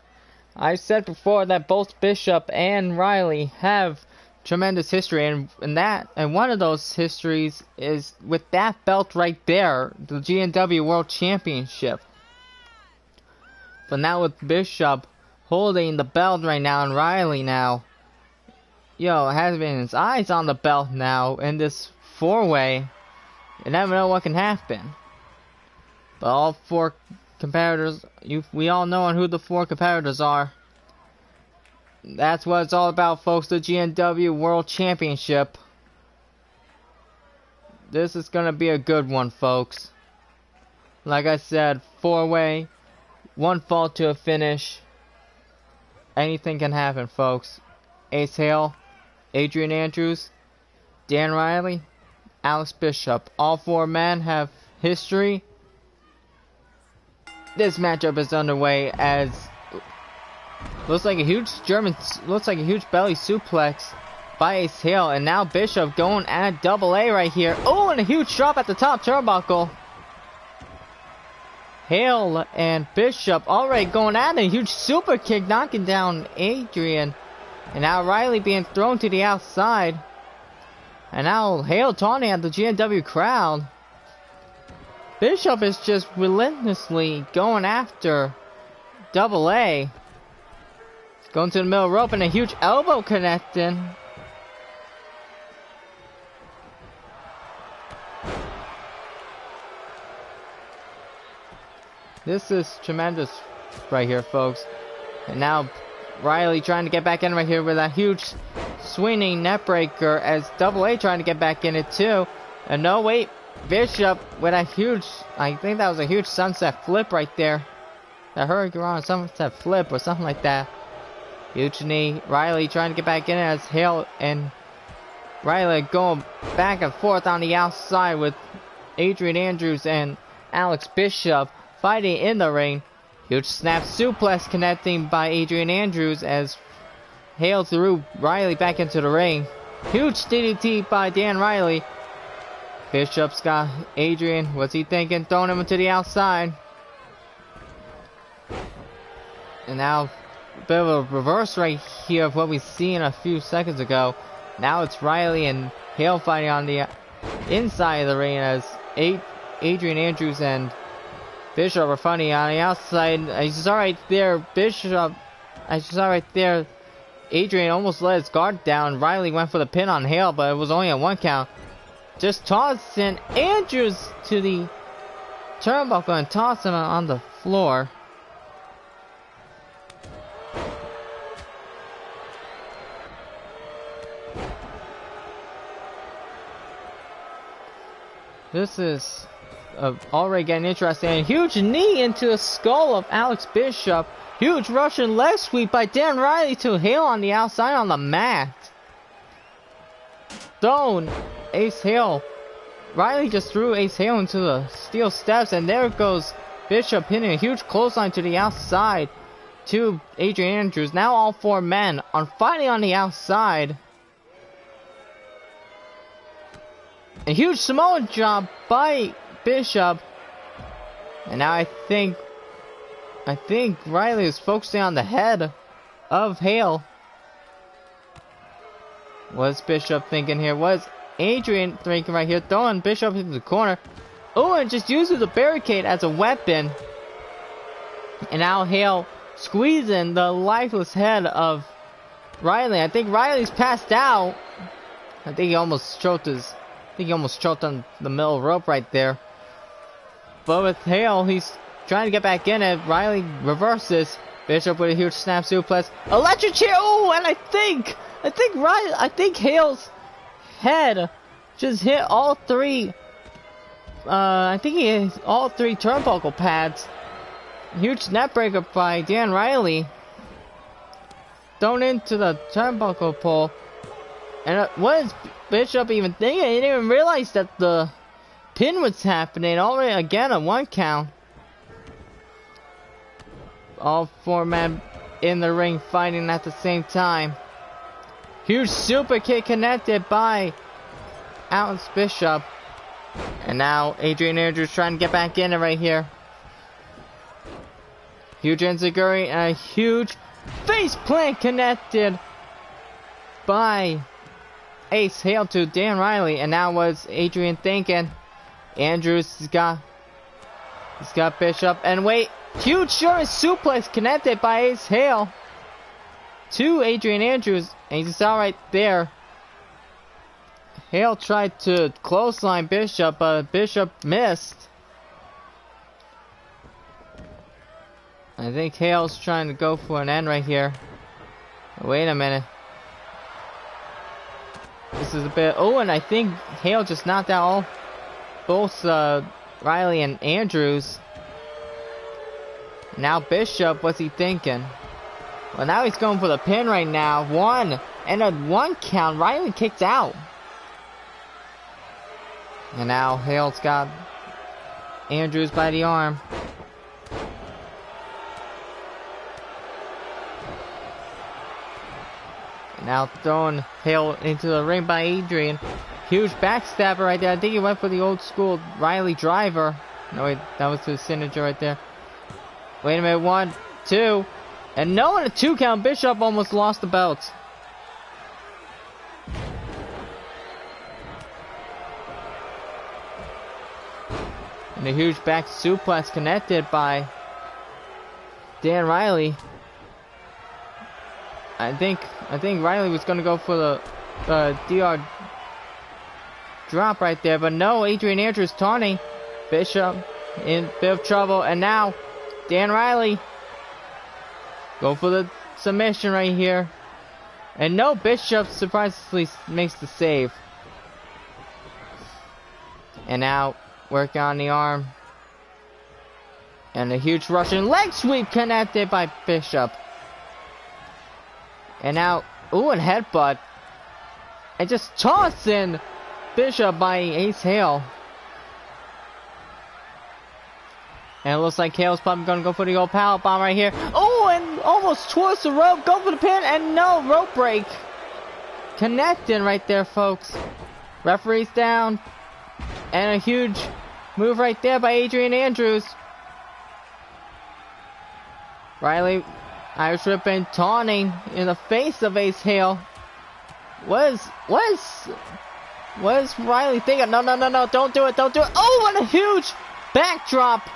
I said before that both Bishop and Riley have tremendous history, and one of those histories is with that belt right there, the GNW World Championship. But now with Bishop holding the belt right now, and Riley now, has been his eyes on the belt now in this four-way. You never know what can happen. But all four competitors, we all know on who the four competitors are. That's what it's all about, folks, the GNW World Championship. This is gonna be a good one, folks. Like I said, four-way, one fall to a finish. Anything can happen, folks. Ace Hale, Adrian Andrews, Dan Riley, Alex Bishop. All four men have history. This matchup is underway as looks like a huge belly suplex by Ace Hale, and now Bishop going at double A right here. Oh, and a huge drop at the top turnbuckle. Hale and Bishop already going at a huge super kick, knocking down Adrian. And now Riley being thrown to the outside. And now Hale taunting at the GNW crowd. Bishop is just relentlessly going after double A. Going to the middle rope and a huge elbow connecting. This is tremendous right here, folks. And now Riley trying to get back in right here with a huge swinging neckbreaker as double A trying to get back in it too. And no, wait, Bishop with a huge, I think that was a huge sunset flip right there. The Hurricane sunset flip or something like that. Huge knee. Riley trying to get back in as Hale and Riley going back and forth on the outside with Adrian Andrews and Alex Bishop fighting in the ring. Huge snap suplex connecting by Adrian Andrews as Hale threw Riley back into the ring. Huge DDT by Dan Riley. Bishop's got Adrian. What's he thinking? Throwing him to the outside. And now a bit of a reverse right here of what we seen a few seconds ago. Now it's Riley and Hale fighting on the inside of the ring as Adrian Andrews and Bishop are fighting on the outside. I saw right there, Adrian almost let his guard down. Riley went for the pin on Hale, but it was only a 1 count. Just tossing Andrews to the turnbuckle and tossing him on the floor. This is already getting interesting. A huge knee into the skull of Alex Bishop. Huge Russian leg sweep by Dan Riley to Hale on the outside on the mat. Thrown Ace Hale. Riley just threw Ace Hale into the steel steps, and there goes Bishop hitting a huge clothesline to the outside to Adrian Andrews. Now all four men are fighting on the outside. A huge Samoan drop by Bishop. And now I think Riley is focusing on the head of Hale. What's Bishop thinking here? What's Adrian thinking right here? Throwing Bishop into the corner. Oh, and just uses the barricade as a weapon. And now Hale squeezing the lifeless head of Riley. I think Riley's passed out. I think he almost choked on the middle rope right there. But with Hale, he's trying to get back in it. Riley reverses. Bishop with a huge snap suplex. Electric chair. Oh, and I think Hale's head just hit all three. I think he hit all three turnbuckle pads. Huge neckbreaker by Dan Riley. Thrown into the turnbuckle pole. And what is Bishop even thinking? He didn't even realize that the pin was happening. Already again a 1 count. All four men in the ring fighting at the same time. Huge super kick connected by Alex Bishop. And now Adrian Andrews trying to get back in it right here. Huge enziguri and a huge face plant connected by Ace Hale to Dan Riley. And now what's Adrian thinking? Andrews he's got Bishop, and wait, huge German suplex connected by Ace Hale to Adrian Andrews, and you saw right there, Hale tried to clothesline Bishop, but Bishop missed. I think Hale's trying to go for an end right here. Wait a minute. This is a bit, oh, and I think Hale just knocked out both Riley and Andrews. Now Bishop, what's he thinking? Well, now he's going for the pin right now. One, and a 1 count. Riley kicked out. And now Hale's got Andrews by the arm. And now throwing Hale into the ring by Adrian. Huge backstabber right there. I think he went for the old school Riley driver. No, wait, that was the signature right there. Wait a minute, 1, 2. And no, in a 2 count, Bishop almost lost the belt. And a huge back suplex connected by Dan Riley. I think Riley was going to go for the DR drop right there, but no, Adrian Andrews taunting Bishop in a bit of trouble, and now Dan Riley go for the submission right here, and no, Bishop surprisingly makes the save, and now working on the arm, and a huge Russian leg sweep connected by Bishop, and now ooh, and headbutt, and just tossing Bishop by Ace Hale. And it looks like Hale's probably going to go for the old power bomb right here. Oh, and almost towards the rope. Go for the pin, and no, rope break. Connecting right there, folks. Referee's down. And a huge move right there by Adrian Andrews. Riley, Irish Whipping, taunting in the face of Ace Hale. What is Riley thinking? No, don't do it. Oh, and a huge backdrop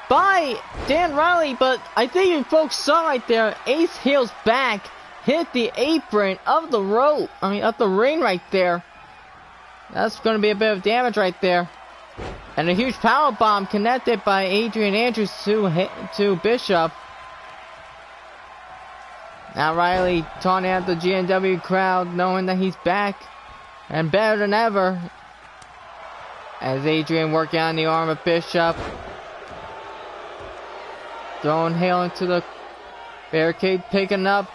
by Dan Riley, but I think you folks saw right there, Ace Hale's back hit the apron of the rope, of the ring right there. That's going to be a bit of damage right there. And a huge power bomb connected by Adrian Andrews to Bishop. Now Riley taunting at the GNW crowd, knowing that he's back and better than ever. As Adrian working on the arm of Bishop. Throwing Hale into the barricade, picking up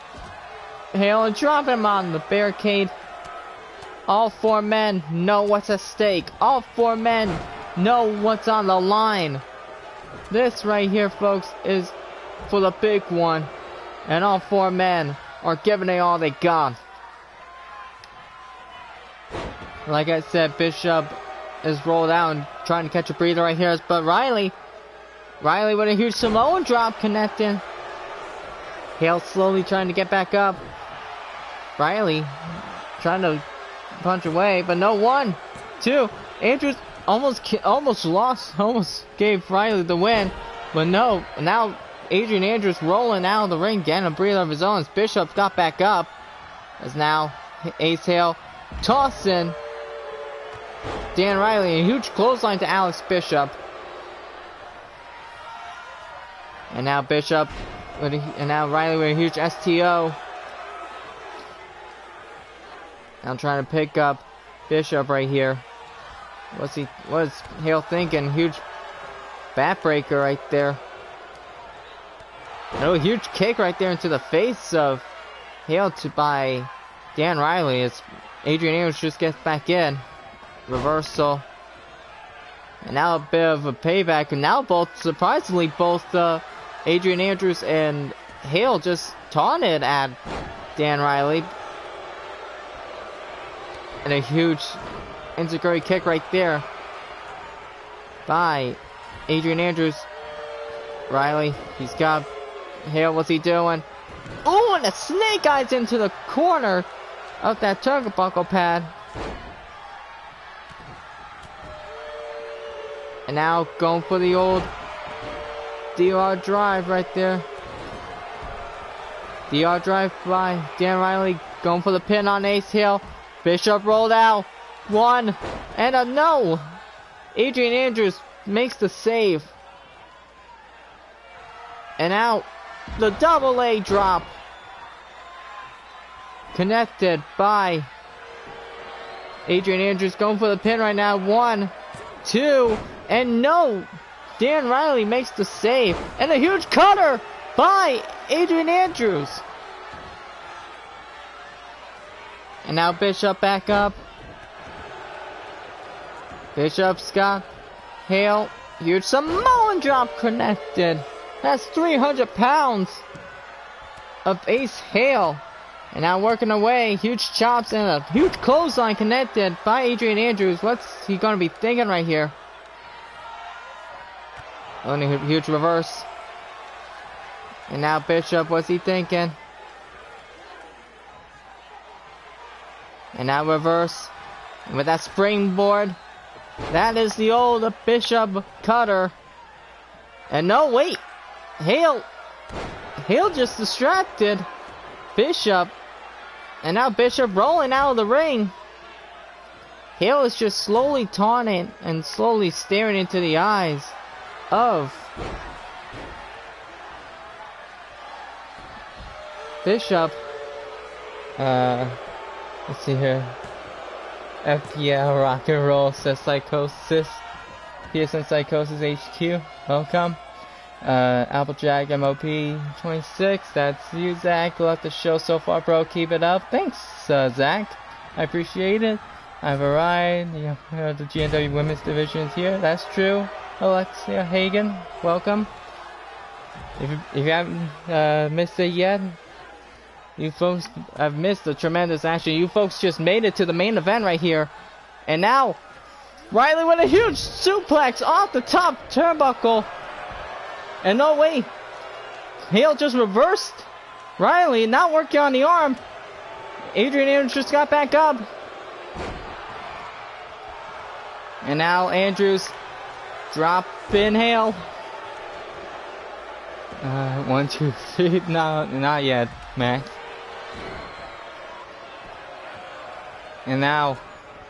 Hale and dropping him on the barricade. All 4 men know what's at stake. All 4 men know what's on the line. This right here, folks, is for the big one. And all 4 men are giving it all they got. Like I said, Bishop is rolled out and trying to catch a breather right here. But Riley with a huge Samoan drop connecting. Hale slowly trying to get back up. Riley trying to punch away, but no, 1, 2. Andrews almost gave Riley the win, but no. Now Adrian Andrews rolling out of the ring, getting a breather of his own as Bishop got back up. As now Ace Hale tossing Dan Riley, a huge clothesline to Alex Bishop. And now Riley with a huge STO. Now trying to pick up Bishop right here. What's Hale thinking? Huge backbreaker right there. Oh, huge kick right there into the face of Hale by Dan Riley as Adrian Andrews just gets back in. Reversal. And now a bit of a payback. And now surprisingly both Adrian Andrews and Hale just taunted at Dan Riley. And a huge enziguri kick right there by Adrian Andrews. Riley, he's got Hale, what's he doing? Ooh, and a snake eyes into the corner of that turnbuckle pad. And now going for the old DR drive right there. DR drive by Dan Riley, going for the pin on Ace Hill. Bishop rolled out. 1 and a no. Adrian Andrews makes the save. And out the double leg drop. Connected by Adrian Andrews, going for the pin right now. 1, 2, and no. Dan Riley makes the save. And a huge cutter by Adrian Andrews. And now Bishop back up. Bishop, Scott, Hale. Huge Samoan drop connected. That's 300 pounds of Ace Hale. And now working away. Huge chops and a huge clothesline connected by Adrian Andrews. What's he going to be thinking right here? Only a huge reverse. And now Bishop, what's he thinking? And now reverse. And with that springboard. That is the old Bishop cutter. And no, wait. Hale just distracted Bishop. And now Bishop rolling out of the ring. Hale is just slowly taunting and slowly staring into the eyes of Bishop. Let's see here. FPL Rock and Roll says Psychosis. PSN Psychosis HQ. Welcome. Applejack MOP 26. That's you, Zach. Love the show so far, bro. Keep it up. Thanks, Zach. I appreciate it. I've arrived. The GNW Women's Division is here. That's true. Alexia Hagen, welcome. If you haven't missed it yet, you folks have missed the tremendous action. You folks just made it to the main event right here. And now, Riley with a huge suplex off the top turnbuckle. And no way, Hale just reversed Riley, not working on the arm. Adrian Andrews just got back up. And now Andrews drop in Hale. 1, 2, 3. No, not yet, Max. And now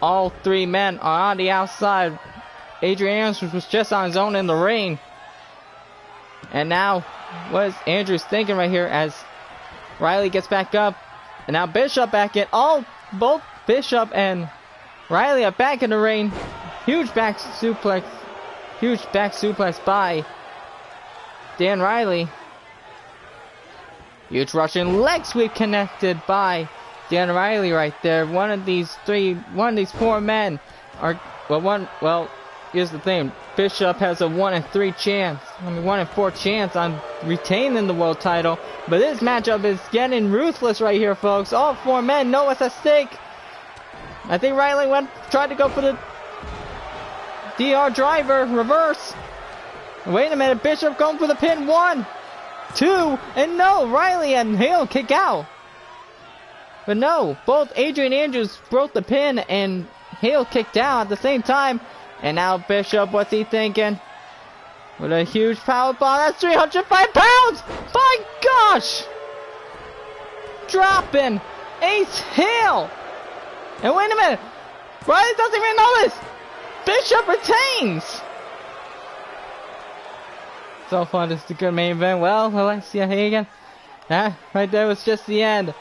all 3 men are on the outside. Adrian Andrews was just on his own in the ring. And now, what is Andrews thinking right here as Riley gets back up? And now Bishop back in. Both Bishop and Riley are back in the ring. Huge back suplex. Huge back suplex by Dan Riley. Huge Russian leg sweep connected by Dan Riley right there. One of these 4 men are, well, here's the thing. Bishop has a 1 in 3 chance. 1 in 4 chance on retaining the world title. But this matchup is getting ruthless right here, folks. All 4 men know what's at stake. I think Riley tried to go for the DR driver reverse. Wait a minute, Bishop going for the pin. 1, 2, and no, Riley and Hale kick out. But no, both Adrian Andrews broke the pin and Hale kicked out at the same time. And now Bishop, what's he thinking? With a huge power bomb, that's 305 pounds! My gosh! Dropping Ace Hale! And wait a minute, Riley doesn't even know this! Bishop retains! So far, this is a good main event. Well, Alexia Hagen, that right there was just the end.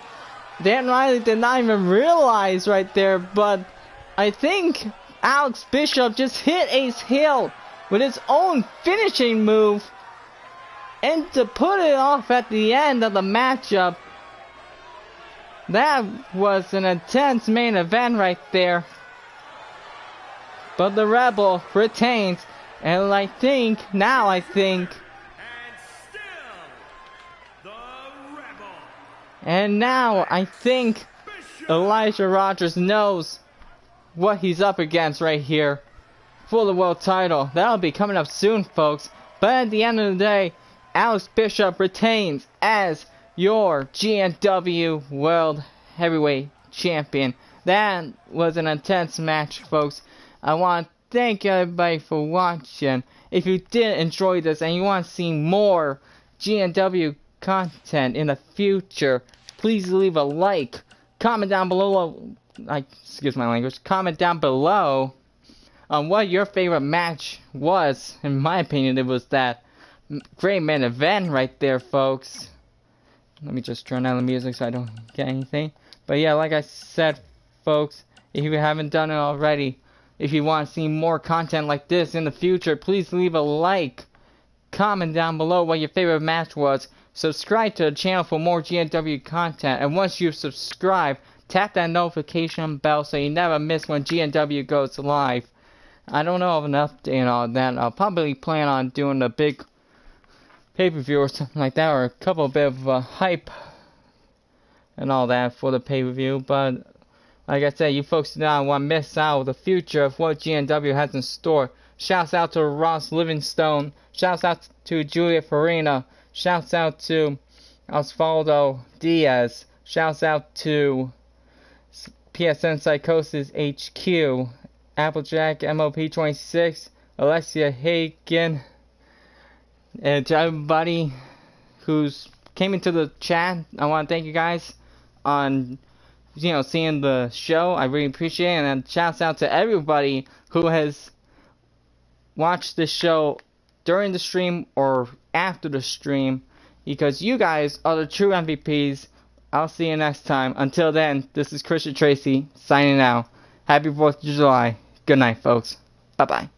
Dan Riley did not even realize right there, but I think Alex Bishop just hit Ace Hill with his own finishing move, and to put it off at the end of the matchup. That was an intense main event right there. But the Rebel retains, and I think And still, the Rebel. And now I think Elijah Rogers knows what he's up against right here for the world title. That'll be coming up soon, folks. But at the end of the day, Alex Bishop retains as your GNW World Heavyweight Champion. That was an intense match, folks. I want to thank everybody for watching. If you did enjoy this and you want to see more GNW content in the future, please leave a like. Comment down below, excuse my language, comment down below on what your favorite match was. In my opinion, it was that great main event right there, folks. Let me just turn down the music so I don't get anything. But yeah, like I said, folks, if you haven't done it already, if you want to see more content like this in the future, please leave a like. Comment down below what your favorite match was. Subscribe to the channel for more GNW content. And once you subscribe, tap that notification bell so you never miss when GNW goes live. I don't know of an update and all that. I'll probably plan on doing a big pay-per-view or something like that, or a couple bit of hype and all that for the pay-per-view. But like I said, you folks do not want to miss out the future of what GNW has in store. Shouts out to Ross Livingstone. Shouts out to Julia Farina. Shouts out to Osvaldo Diaz. Shouts out to PSN Psychosis HQ. Applejack MOP 26. Alexia Hagen. And to everybody who's came into the chat, I want to thank you guys on seeing the show. I really appreciate it. And shouts out to everybody who has watched this show during the stream or after the stream, because you guys are the true MVPs. I'll see you next time. Until then, this is Christian Tracy signing out. Happy 4th of July. Good night, folks. Bye-bye.